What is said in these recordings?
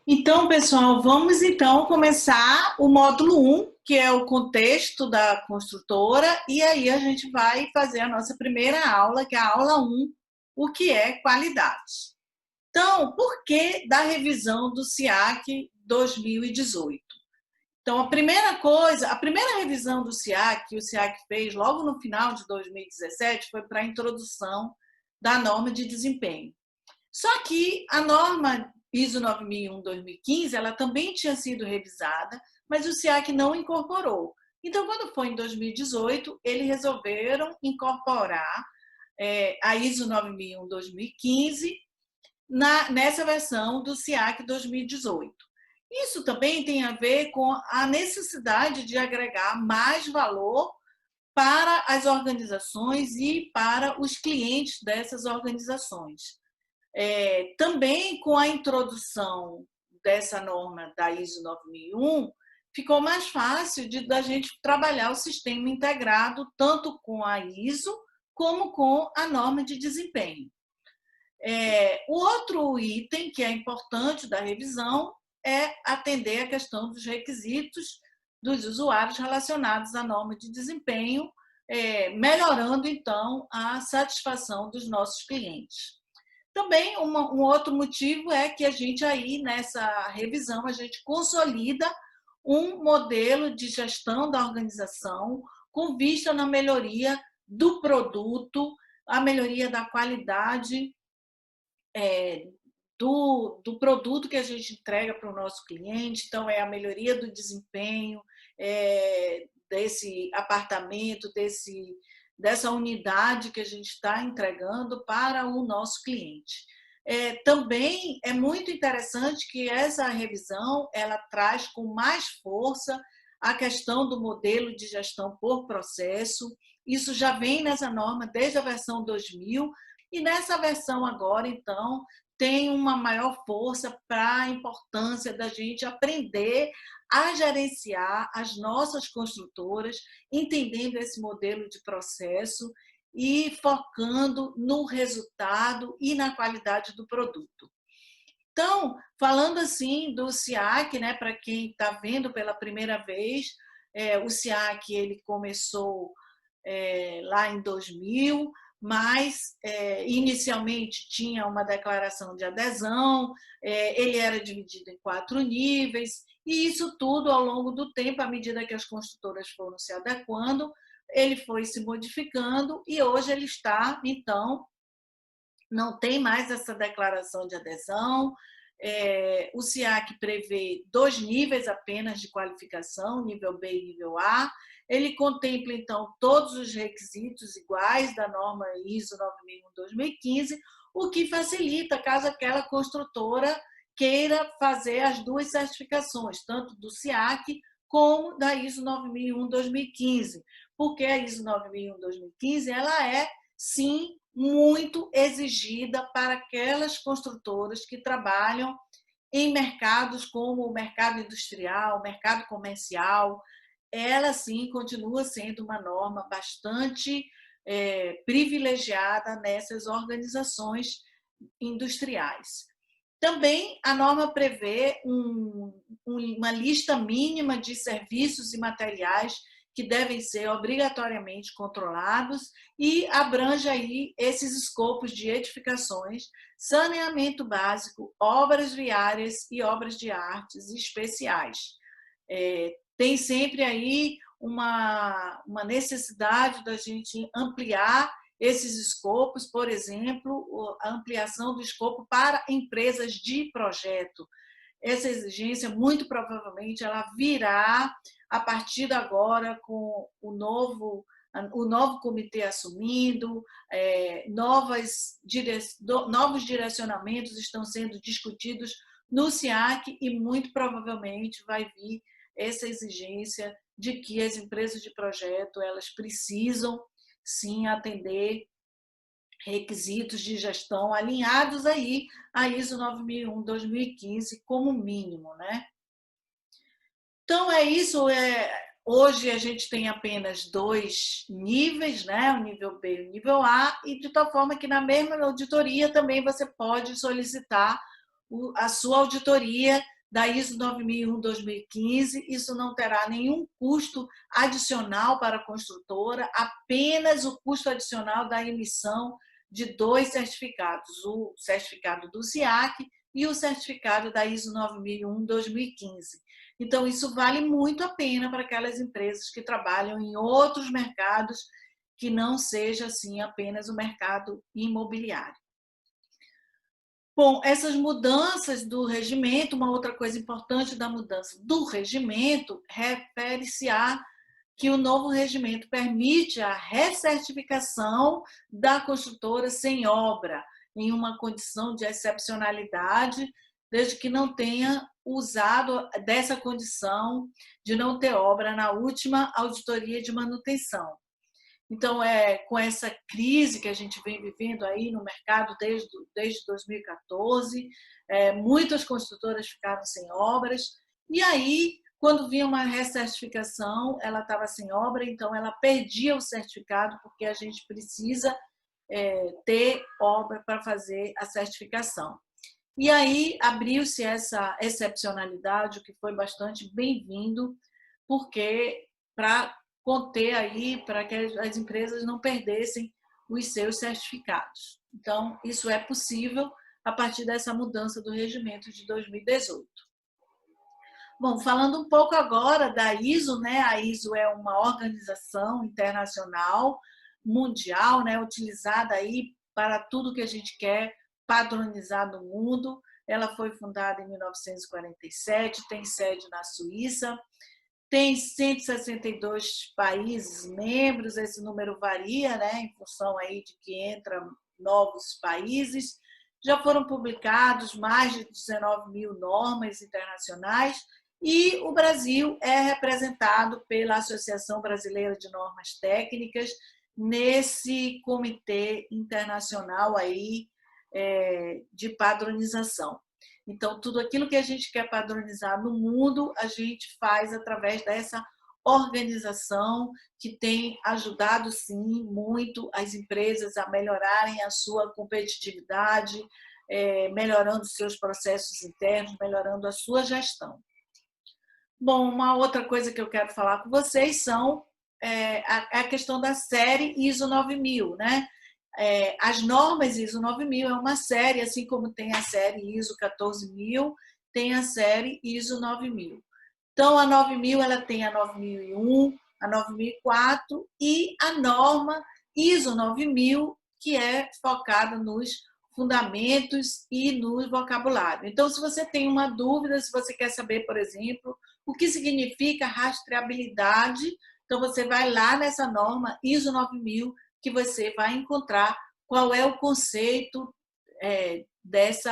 Então, pessoal, vamos então começar o módulo um, que é o contexto da construtora, e aí a gente vai fazer a nossa primeira aula, que é a aula um, o que é qualidade. Então, por que da revisão do SIAC 2018? Então, a primeira coisa, a primeira revisão do SIAC, que o SIAC fez logo no final de 2017, foi para a introdução da norma de desempenho. Só que a norma ISO 9001-2015, ela também tinha sido revisada, mas o SIAC não incorporou. Então, quando foi em 2018, eles resolveram incorporar a ISO 9001-2015 nessa versão do SIAC 2018. Isso também tem a ver com a necessidade de agregar mais valor para as organizações e para os clientes dessas organizações. Também com a introdução dessa norma da ISO 9001, ficou mais fácil da gente trabalhar o sistema integrado tanto com a ISO como com a norma de desempenho. O outro item que é importante da revisão é atender a questão dos requisitos dos usuários relacionados à norma de desempenho, melhorando, então, a satisfação dos nossos clientes. Também um outro motivo é que a gente aí, nessa revisão, a gente consolida um modelo de gestão da organização com vista na melhoria do produto, a melhoria da qualidade do produto que a gente entrega para o nosso cliente. Então, é a melhoria do desempenho desse apartamento, dessa unidade que a gente está entregando para o nosso cliente. Também é muito interessante que essa revisão ela traz com mais força a questão do modelo de gestão por processo. Isso já vem nessa norma desde a versão 2000, e nessa versão agora, então, tem uma maior força para a importância da gente aprender a gerenciar as nossas construtoras, entendendo esse modelo de processo e focando no resultado e na qualidade do produto. Então, falando assim do SIAC, né, para quem está vendo pela primeira vez, o SIAC ele começou lá em 2000, mas inicialmente tinha uma declaração de adesão, ele era dividido em 4 níveis, e isso tudo ao longo do tempo, à medida que as construtoras foram se adequando, ele foi se modificando e hoje ele está, então, não tem mais essa declaração de adesão. O SIAC prevê 2 níveis apenas de qualificação, nível B e nível A. Ele contempla, então, todos os requisitos iguais da norma ISO 9001-2015, o que facilita caso aquela construtora queira fazer as 2 certificações, tanto do SIAC como da ISO 9001-2015, porque a ISO 9001-2015 ela é, sim, muito exigida para aquelas construtoras que trabalham em mercados como o mercado industrial, o mercado comercial. Ela, sim, continua sendo uma norma bastante privilegiada nessas organizações industriais. Também a norma prevê uma lista mínima de serviços e materiais que devem ser obrigatoriamente controlados e abrange aí esses escopos de edificações, saneamento básico, obras viárias e obras de artes especiais. Tem sempre aí uma necessidade da gente ampliar esses escopos, por exemplo, a ampliação do escopo para empresas de projeto. Essa exigência, muito provavelmente, ela virá a partir de agora com o novo comitê assumindo, novos direcionamentos estão sendo discutidos no SIAC e muito provavelmente vai vir essa exigência de que as empresas de projeto elas precisam sim atender requisitos de gestão alinhados aí a ISO 9001-2015 como mínimo, né? Então é isso. Hoje a gente tem apenas 2 níveis, né? O nível B e o nível A, e de tal forma que na mesma auditoria também você pode solicitar a sua auditoria da ISO 9001-2015, isso não terá nenhum custo adicional para a construtora, apenas o custo adicional da emissão de 2 certificados, o certificado do SIAC e o certificado da ISO 9001-2015. Então, isso vale muito a pena para aquelas empresas que trabalham em outros mercados que não seja assim apenas o mercado imobiliário. Bom, essas mudanças do regimento, uma outra coisa importante da mudança do regimento refere-se a que o novo regimento permite a recertificação da construtora sem obra, em uma condição de excepcionalidade, desde que não tenha usado dessa condição de não ter obra na última auditoria de manutenção. Então, com essa crise que a gente vem vivendo aí no mercado desde 2014, muitas construtoras ficaram sem obras, e aí, quando vinha uma recertificação, ela estava sem obra, então ela perdia o certificado, porque a gente precisa ter obra para fazer a certificação. E aí abriu-se essa excepcionalidade, o que foi bastante bem-vindo, porque para conter aí, para que as empresas não perdessem os seus certificados. Então, isso é possível a partir dessa mudança do regimento de 2018. Bom, falando um pouco agora da ISO, né? A ISO é uma organização internacional, mundial, né? Utilizada aí para tudo que a gente quer padronizar no mundo. Ela foi fundada em 1947, tem sede na Suíça, tem 162 países membros, esse número varia, né, em função aí de que entram novos países. Já foram publicados mais de 19 mil normas internacionais e o Brasil é representado pela Associação Brasileira de Normas Técnicas nesse comitê internacional aí, de padronização. Então, tudo aquilo que a gente quer padronizar no mundo, a gente faz através dessa organização que tem ajudado, sim, muito as empresas a melhorarem a sua competitividade, melhorando seus processos internos, melhorando a sua gestão. Bom, uma outra coisa que eu quero falar com vocês são a questão da série ISO 9000, né? As normas ISO 9000 é uma série, assim como tem a série ISO 14000, tem a série ISO 9000. Então, a 9000 ela tem a 9001, a 9004 e a norma ISO 9000, que é focada nos fundamentos e no vocabulário. Então, se você tem uma dúvida, se você quer saber, por exemplo, o que significa rastreabilidade, então você vai lá nessa norma ISO 9000, que você vai encontrar qual é o conceito desse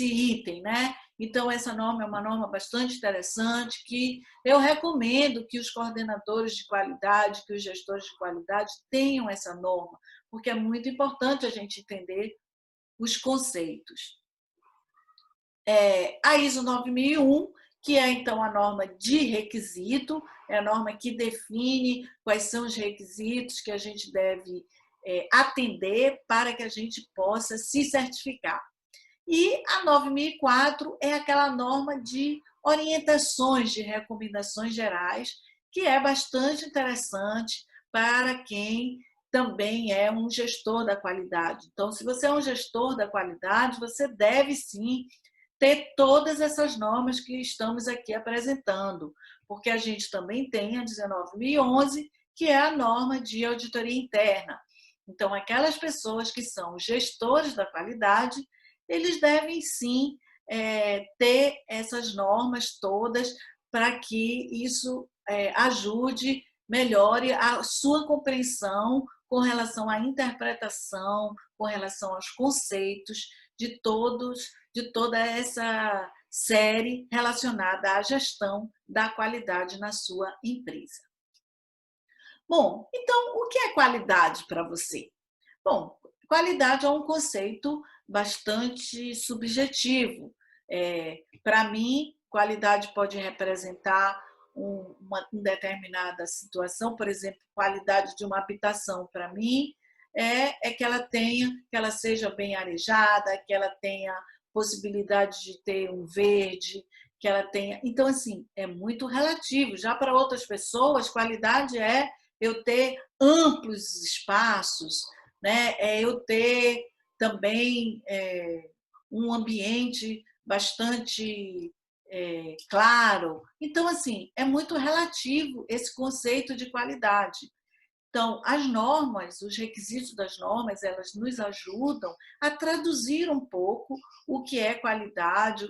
item, né? Então, essa norma é uma norma bastante interessante que eu recomendo que os coordenadores de qualidade, que os gestores de qualidade tenham essa norma, porque é muito importante a gente entender os conceitos. A ISO 9001, que é, então, a norma de requisito, é a norma que define quais são os requisitos que a gente deve atender para que a gente possa se certificar. E a 9004 é aquela norma de orientações, de recomendações gerais, que é bastante interessante para quem também é um gestor da qualidade. Então, se você é um gestor da qualidade, você deve sim ter todas essas normas que estamos aqui apresentando, porque a gente também tem a 19.011, que é a norma de auditoria interna. Então, aquelas pessoas que são gestores da qualidade, eles devem sim ter essas normas todas para que isso ajude, melhore a sua compreensão com relação à interpretação, com relação aos conceitos de toda essa série relacionada à gestão da qualidade na sua empresa. Bom, então, o que é qualidade para você? Bom, qualidade é um conceito bastante subjetivo. Para mim, qualidade pode representar uma determinada situação, por exemplo, qualidade de uma habitação para mim é que ela seja bem arejada, que ela tenha possibilidade de ter um verde, que ela tenha. Então, assim, é muito relativo. Já para outras pessoas, qualidade é eu ter amplos espaços, né? É eu ter também um ambiente bastante claro. Então, assim, é muito relativo esse conceito de qualidade. Então, as normas, os requisitos das normas, elas nos ajudam a traduzir um pouco o que é qualidade,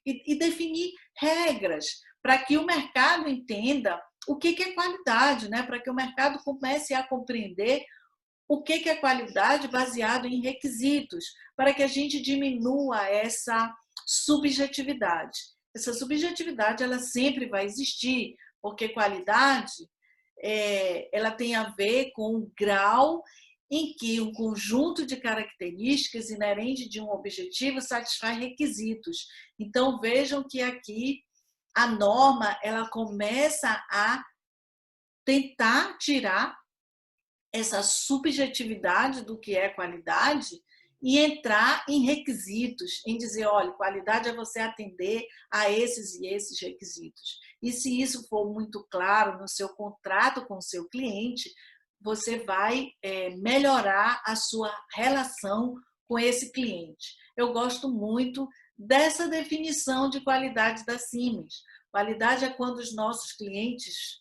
e definir regras para que o mercado entenda o que é qualidade, né? Para que o mercado comece a compreender o que é qualidade baseado em requisitos, para que a gente diminua essa subjetividade. Essa subjetividade ela sempre vai existir, porque qualidade ela tem a ver com o grau em que um conjunto de características inerente de um objetivo satisfaz requisitos. Então, vejam que aqui a norma ela começa a tentar tirar essa subjetividade do que é qualidade e entrar em requisitos, em dizer, olha, qualidade é você atender a esses e esses requisitos. E se isso for muito claro no seu contrato com o seu cliente, você vai melhorar a sua relação com esse cliente. Eu gosto muito dessa definição de qualidade da Siemens. Qualidade é quando os nossos clientes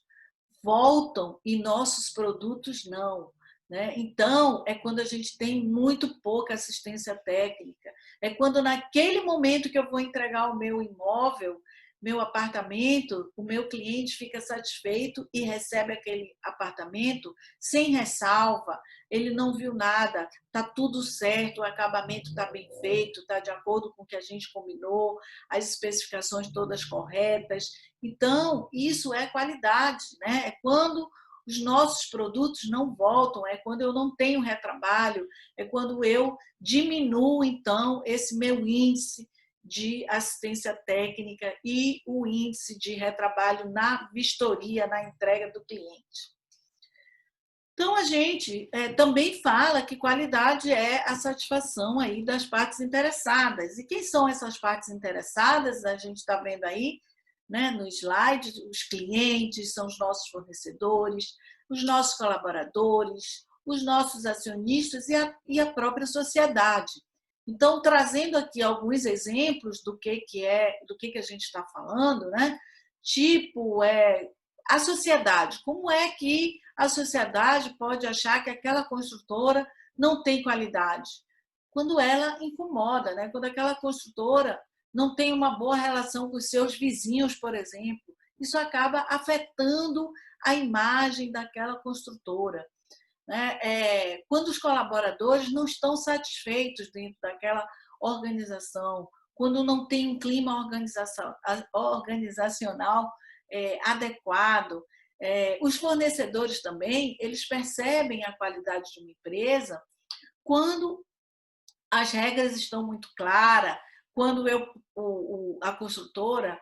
voltam e nossos produtos não. Né? Então, é quando a gente tem muito pouca assistência técnica. É quando, naquele momento que eu vou entregar o meu imóvel, meu apartamento, o meu cliente fica satisfeito e recebe aquele apartamento sem ressalva. Ele não viu nada, está tudo certo, o acabamento está bem feito, está de acordo com o que a gente combinou, as especificações todas corretas. Então, isso é qualidade, né? É quando os nossos produtos não voltam, é quando eu não tenho retrabalho, é quando eu diminuo, então, esse meu índice de assistência técnica e o índice de retrabalho na vistoria, na entrega do cliente. Então, a gente também fala que qualidade é a satisfação aí das partes interessadas. E quem são essas partes interessadas? A gente está vendo aí, né, no slide, os clientes são os nossos fornecedores, os nossos colaboradores, os nossos acionistas e a própria sociedade. Então, trazendo aqui alguns exemplos do que a gente está falando, né? Tipo, a sociedade. Como é que a sociedade pode achar que aquela construtora não tem qualidade? Quando ela incomoda, né? Quando aquela construtora não tem uma boa relação com os seus vizinhos, por exemplo. Isso acaba afetando a imagem daquela construtora. Né? Quando os colaboradores não estão satisfeitos dentro daquela organização, quando não tem um clima organizacional adequado, os fornecedores também, eles percebem a qualidade de uma empresa quando as regras estão muito claras, quando a construtora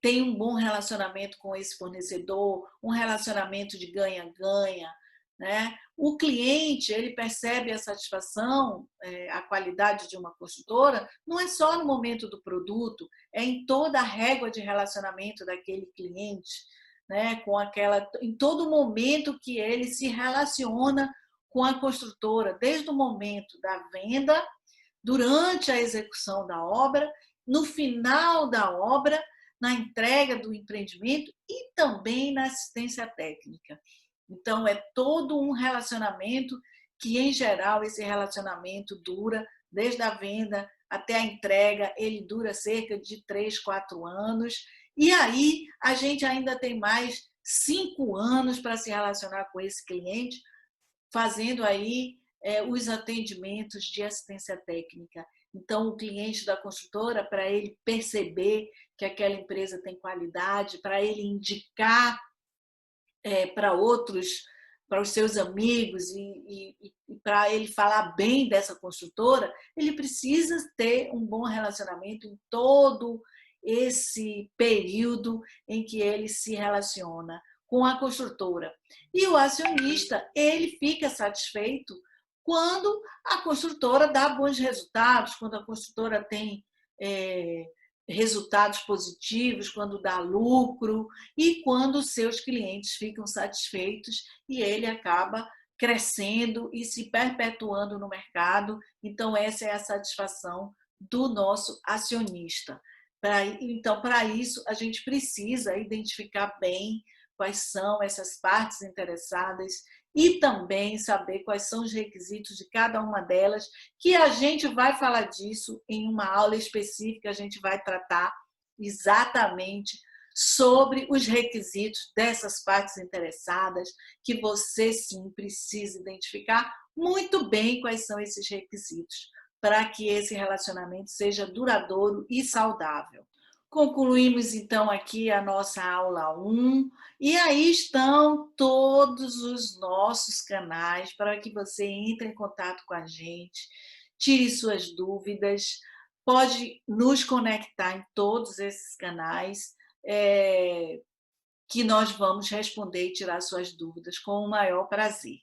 tem um bom relacionamento com esse fornecedor, um relacionamento de ganha-ganha, né? O cliente ele percebe a satisfação, a qualidade de uma construtora, não é só no momento do produto, é em toda a régua de relacionamento daquele cliente, né? Em todo momento que ele se relaciona com a construtora, desde o momento da venda, durante a execução da obra, no final da obra, na entrega do empreendimento e também na assistência técnica. Então, é todo um relacionamento que, em geral, esse relacionamento dura desde a venda até a entrega, ele dura cerca de 3, 4 anos. E aí, a gente ainda tem mais 5 anos para se relacionar com esse cliente, fazendo aí os atendimentos de assistência técnica. Então, o cliente da construtora, para ele perceber que aquela empresa tem qualidade, para ele indicar para outros, para os seus amigos e para ele falar bem dessa construtora, ele precisa ter um bom relacionamento em todo esse período em que ele se relaciona com a construtora. E o acionista, ele fica satisfeito quando a construtora dá bons resultados, quando a construtora tem resultados positivos, quando dá lucro e quando os seus clientes ficam satisfeitos e ele acaba crescendo e se perpetuando no mercado. Então, essa é a satisfação do nosso acionista. Então, para isso, a gente precisa identificar bem quais são essas partes interessadas e também saber quais são os requisitos de cada uma delas, que a gente vai falar disso em uma aula específica, a gente vai tratar exatamente sobre os requisitos dessas partes interessadas, que você sim precisa identificar muito bem quais são esses requisitos, para que esse relacionamento seja duradouro e saudável. Concluímos então aqui a nossa aula 1 e aí estão todos os nossos canais para que você entre em contato com a gente, tire suas dúvidas, pode nos conectar em todos esses canais, que nós vamos responder e tirar suas dúvidas com o maior prazer.